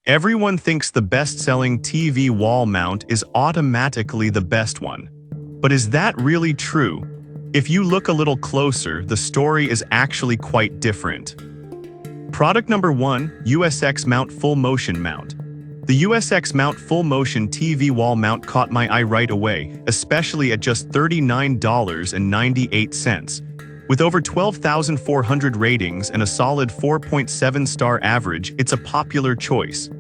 Everyone thinks the best-selling TV wall mount is automatically the best one. But is that really true? If you look a little closer, the story is actually quite different. Product number 1, USX Mount Full Motion Mount. The USX Mount Full Motion TV wall mount caught my eye right away, especially at just $39.98. With over 12,400 ratings and a solid 4.7-star average, it's a popular choice.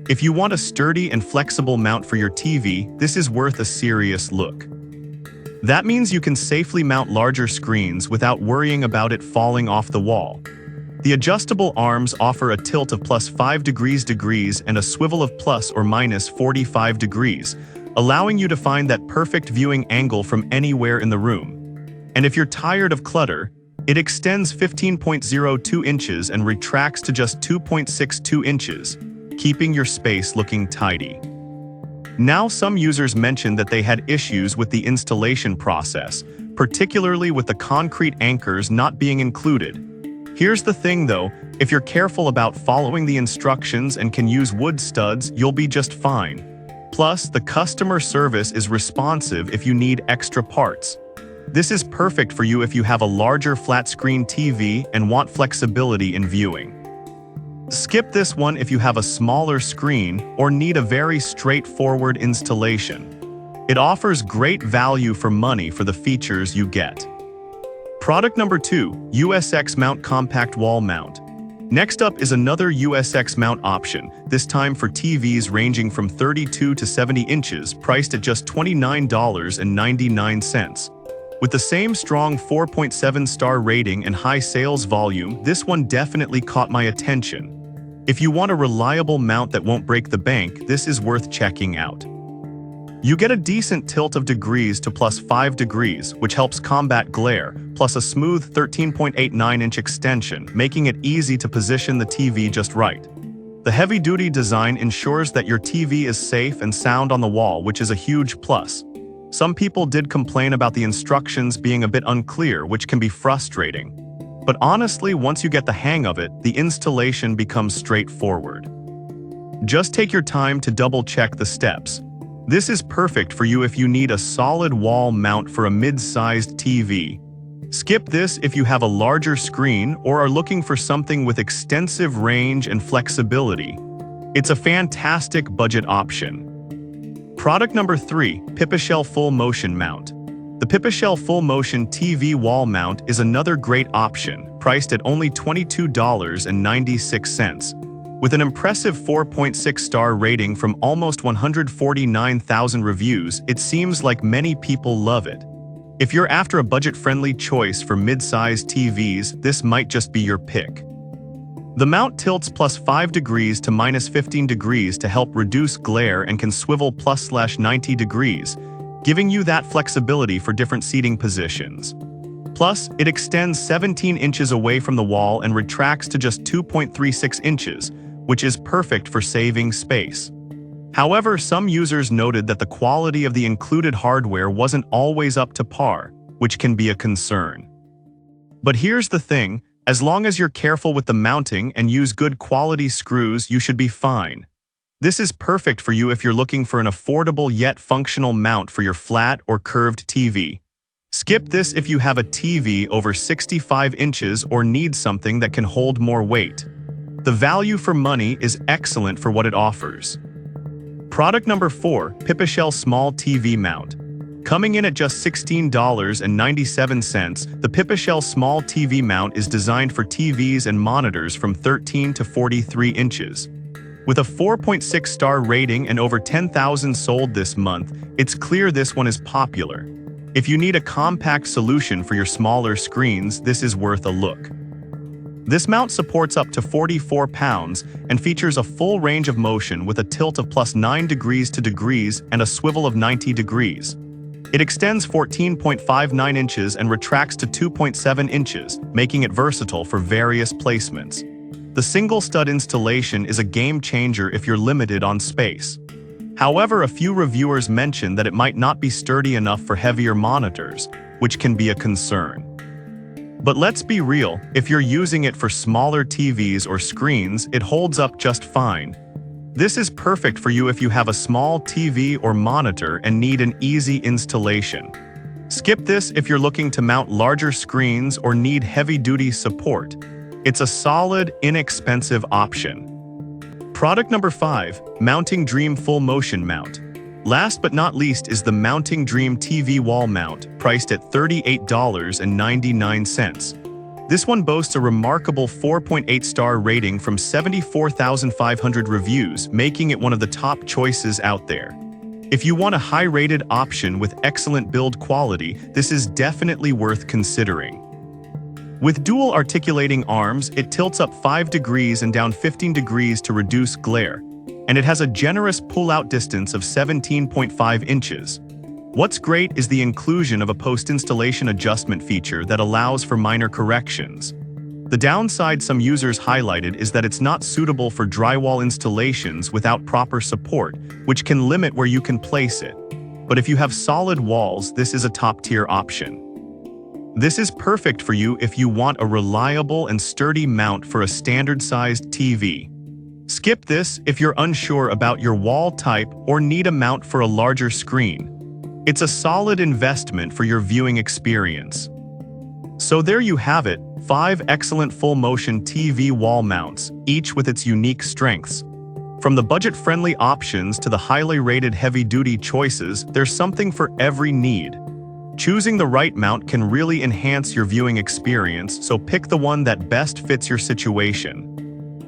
If you want a sturdy and flexible mount for your TV, this is worth a serious look. That means you can safely mount larger screens without worrying about it falling off the wall. The adjustable arms offer a tilt of +5 degrees and a swivel of ±45 degrees, allowing you to find that perfect viewing angle from anywhere in the room. And if you're tired of clutter, it extends 15.02 inches and retracts to just 2.62 inches, keeping your space looking tidy. Now, some users mentioned that they had issues with the installation process, particularly with the concrete anchors not being included. Here's the thing though, if you're careful about following the instructions and can use wood studs, you'll be just fine. Plus, the customer service is responsive if you need extra parts. This is perfect for you if you have a larger flat-screen TV and want flexibility in viewing. Skip this one if you have a smaller screen or need a very straightforward installation. It offers great value for money for the features you get. Product number 2, USX Mount Compact Wall Mount. Next up is another USX mount option, this time for TVs ranging from 32 to 70 inches, priced at just $29.99. With the same strong 4.7-star rating and high sales volume, this one definitely caught my attention. If you want a reliable mount that won't break the bank, this is worth checking out. You get a decent tilt of degrees to +5 degrees, which helps combat glare, plus a smooth 13.89-inch extension, making it easy to position the TV just right. The heavy-duty design ensures that your TV is safe and sound on the wall, which is a huge plus. Some people did complain about the instructions being a bit unclear, which can be frustrating. But honestly, once you get the hang of it, the installation becomes straightforward. Just take your time to double-check the steps. This is perfect for you if you need a solid wall mount for a mid-sized TV. Skip this if you have a larger screen or are looking for something with extensive range and flexibility. It's a fantastic budget option. Product number 3, Pipashell Full Motion Mount. The Pipashell Full Motion TV wall mount is another great option, priced at only $22.96. With an impressive 4.6-star rating from almost 149,000 reviews, it seems like many people love it. If you're after a budget-friendly choice for mid-sized TVs, this might just be your pick. The mount tilts +5 degrees to -15 degrees to help reduce glare and can swivel +/90 degrees, giving you that flexibility for different seating positions. Plus, it extends 17 inches away from the wall and retracts to just 2.36 inches, which is perfect for saving space. However, some users noted that the quality of the included hardware wasn't always up to par, which can be a concern. But here's the thing, as long as you're careful with the mounting and use good quality screws, you should be fine. This is perfect for you if you're looking for an affordable yet functional mount for your flat or curved TV. Skip this if you have a TV over 65 inches or need something that can hold more weight. The value for money is excellent for what it offers. Product number 4, Pipashell Small TV Mount. Coming in at just $16.97, the Pipashell Small TV Mount is designed for TVs and monitors from 13 to 43 inches. With a 4.6-star rating and over 10,000 sold this month, it's clear this one is popular. If you need a compact solution for your smaller screens, this is worth a look. This mount supports up to 44 pounds and features a full range of motion with a tilt of +9 degrees to degrees and a swivel of 90 degrees. It extends 14.59 inches and retracts to 2.7 inches, making it versatile for various placements. The single stud installation is a game changer if you're limited on space. However, a few reviewers mentioned that it might not be sturdy enough for heavier monitors, which can be a concern. But let's be real, if you're using it for smaller TVs or screens, it holds up just fine. This is perfect for you if you have a small TV or monitor and need an easy installation. Skip this if you're looking to mount larger screens or need heavy-duty support. It's a solid, inexpensive option. Product number 5, Mounting Dream Full Motion Mount. Last but not least is the Mounting Dream TV Wall Mount, priced at $38.99. This one boasts a remarkable 4.8-star rating from 74,500 reviews, making it one of the top choices out there. If you want a high-rated option with excellent build quality, this is definitely worth considering. With dual articulating arms, it tilts up 5 degrees and down 15 degrees to reduce glare, and it has a generous pull-out distance of 17.5 inches. What's great is the inclusion of a post-installation adjustment feature that allows for minor corrections. The downside some users highlighted is that it's not suitable for drywall installations without proper support, which can limit where you can place it. But if you have solid walls, this is a top-tier option. This is perfect for you if you want a reliable and sturdy mount for a standard-sized TV. Skip this if you're unsure about your wall type or need a mount for a larger screen. It's a solid investment for your viewing experience. So there you have it, 5 excellent full-motion TV wall mounts, each with its unique strengths. From the budget-friendly options to the highly rated heavy-duty choices, there's something for every need. Choosing the right mount can really enhance your viewing experience, so pick the one that best fits your situation.